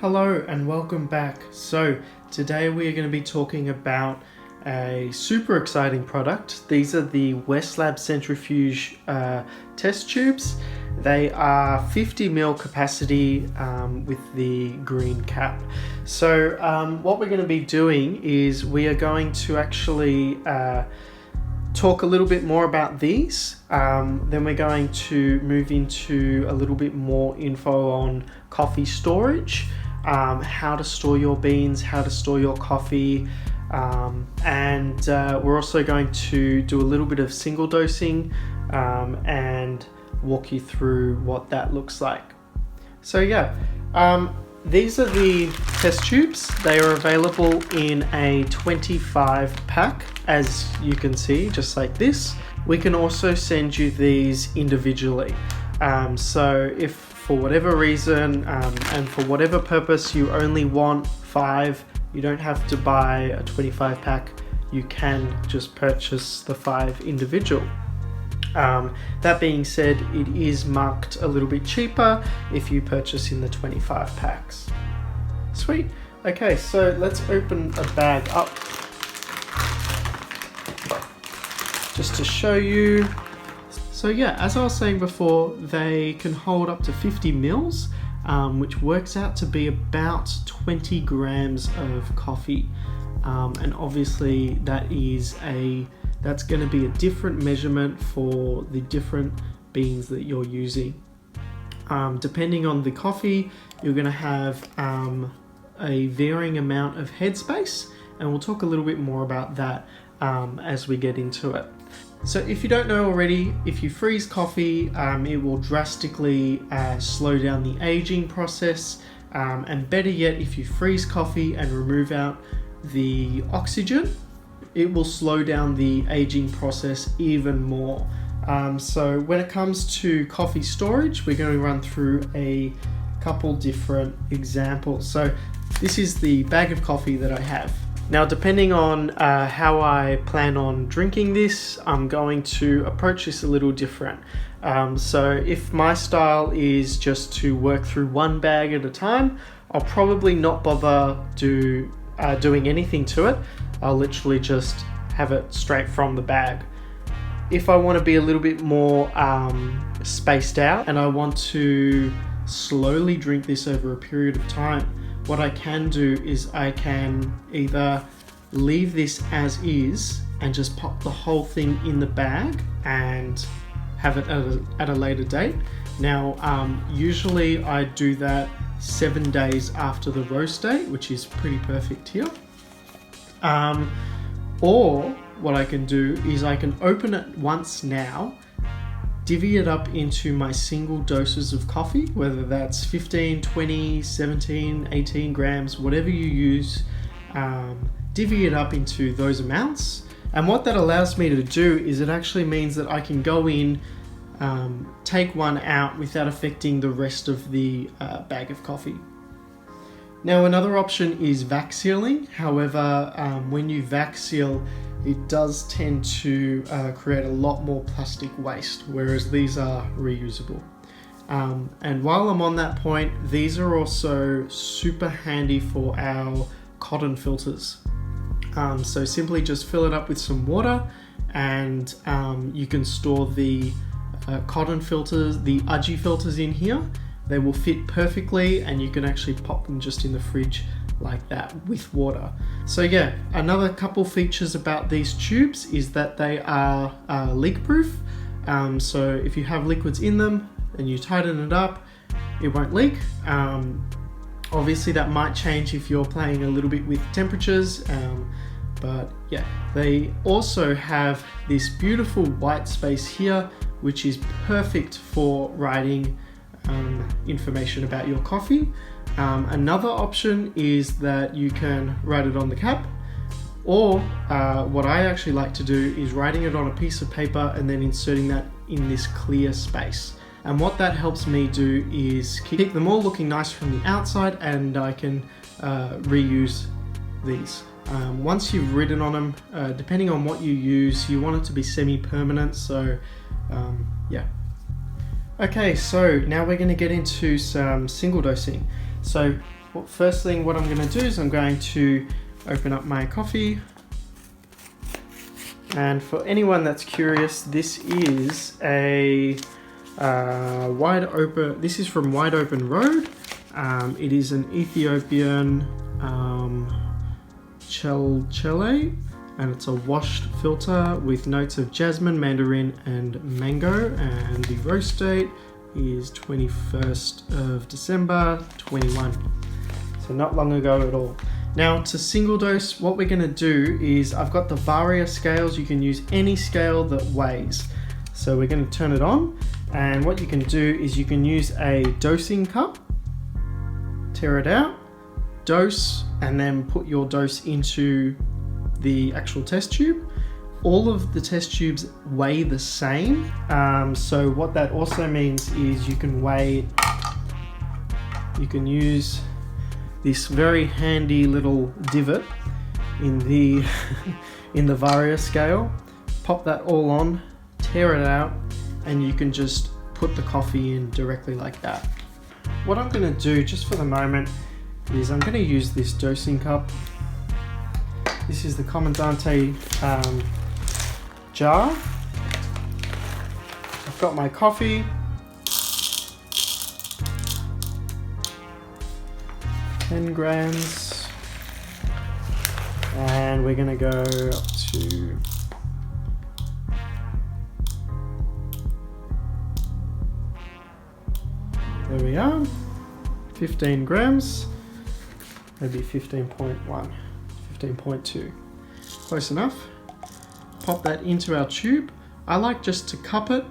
Hello and welcome back. So today we are going to be talking about a super exciting product. These are the Westlab centrifuge test tubes. They are 50 ml capacity with the green cap. So what we're going to be doing is we are going to actually talk a little bit more about these. Then we're going to move into a little bit more info on coffee storage. How to store your beans, how to store your coffee, and we're also going to do a little bit of single dosing and walk you through what that looks like. So yeah, these are the test tubes. They are available in a 25 pack, as you can see, just like this. We can also send you these individually. So if for whatever reason and for whatever purpose you only want 5, you don't have to buy a 25 pack, you can just purchase the 5 individual. That being said, it is marked a little bit cheaper if you purchase in the 25 packs. Sweet. Okay, so let's open a bag up just to show you. So yeah, as I was saying before, they can hold up to 50 mils, which works out to be about 20 grams of coffee. And obviously that's going to be a different measurement for the different beans that you're using. Depending on the coffee, you're going to have a varying amount of headspace, and we'll talk a little bit more about that as we get into it. So if you don't know already, if you freeze coffee, it will drastically slow down the aging process, and better yet, if you freeze coffee and remove out the oxygen, it will slow down the aging process even more. So when it comes to coffee storage, we're going to run through a couple different examples. So this is the bag of coffee that I have. Now, depending on how I plan on drinking this, I'm going to approach this a little different. So if my style is just to work through one bag at a time, I'll probably not bother doing anything to it. I'll literally just have it straight from the bag. If I want to be a little bit more spaced out and I want to slowly drink this over a period of time, what I can do is I can either leave this as is and just pop the whole thing in the bag and have it at a later date. Now, usually I do that 7 days after the roast date, which is pretty perfect here. Or what I can do is I can open it once now, divvy it up into my single doses of coffee, whether that's 15, 20, 17, 18 grams, whatever you use, divvy it up into those amounts. And what that allows me to do is it actually means that I can go in, take one out without affecting the rest of the bag of coffee. Now, another option is vac sealing. However, when you vac seal, it does tend to create a lot more plastic waste, whereas these are reusable. And while I'm on that point, these are also super handy for our cotton filters. So simply just fill it up with some water, and you can store the cotton filters, the Aji filters in here. They will fit perfectly, and you can actually pop them just in the fridge like that with water. So yeah, another couple features about these tubes is that they are leak proof. So if you have liquids in them and you tighten it up, it won't leak. Obviously that might change if you're playing a little bit with temperatures, but yeah, they also have this beautiful white space here, which is perfect for writing information about your coffee. Another option is that you can write it on the cap, or what I actually like to do is writing it on a piece of paper and then inserting that in this clear space. And what that helps me do is keep them all looking nice from the outside, and I can reuse these. Once you've written on them, depending on what you use, you want it to be semi-permanent, so yeah. Okay, so now we're going to get into some single dosing. So first thing what I'm going to do is I'm going to open up my coffee. And for anyone that's curious, this is a this is from Wide Open Road. It is an Ethiopian chele, and it's a washed filter with notes of jasmine, mandarin and mango, and the roast date is 21st of December 21, so not long ago at all. Now to single dose, what we're going to do is I've got the Varia scales. You can use any scale that weighs. So we're going to turn it on, and what you can do is you can use a dosing cup, tear it out, dose, and then put your dose into the actual test tube. All of the test tubes weigh the same. So what that also means is you can use this very handy little divot in the in the Varia scale, pop that all on, tear it out, and you can just put the coffee in directly like that. What I'm going to do just for the moment is I'm going to use this dosing cup. This is the Comandante jar. I've got my coffee. 10 grams, and we're going to go up to there we are, 15 grams, maybe 15.1, 15.2, close enough. Pop that into our tube. I like just to cup it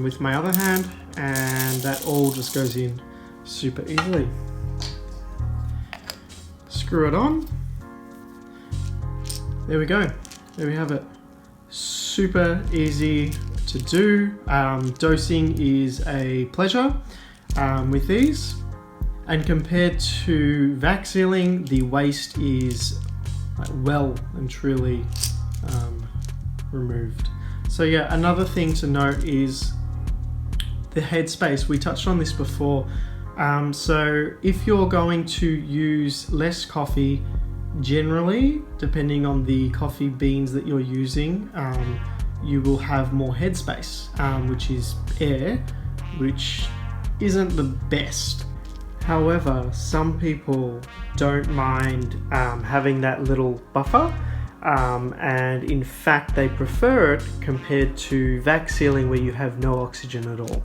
with my other hand, and that all just goes in super easily. Screw it on. There we go. There we have it. Super easy to do. Dosing is a pleasure with these. And compared to vac sealing, the waste is well and truly removed. So yeah, another thing to note is the headspace. We touched on this before. So if you're going to use less coffee, generally, depending on the coffee beans that you're using, you will have more headspace, which is air, which isn't the best. However, some people don't mind having that little buffer, and in fact they prefer it compared to vac sealing where you have no oxygen at all.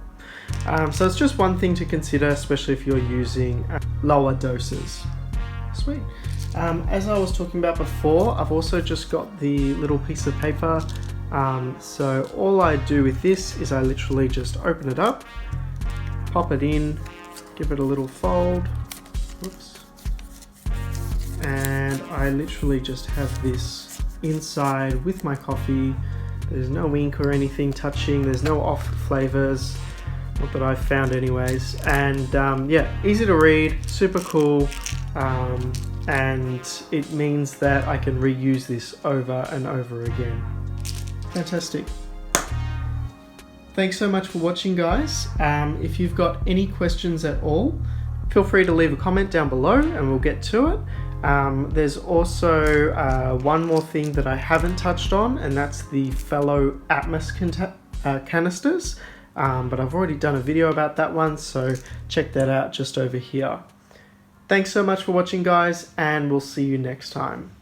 So it's just one thing to consider, especially if you're using lower doses. Sweet. As I was talking about before, I've also just got the little piece of paper. So all I do with this is I literally just open it up, pop it in, give it a little fold, whoops, and I literally just have this inside with my coffee. There's no ink or anything touching, there's no off flavors. Not that I've found anyways, and yeah, easy to read, super cool, and it means that I can reuse this over and over again. Fantastic. Thanks so much for watching, guys. If you've got any questions at all, feel free to leave a comment down below and we'll get to it. There's also one more thing that I haven't touched on, and that's the fellow Atmos canisters. But I've already done a video about that one, so check that out just over here. Thanks so much for watching, guys, and we'll see you next time.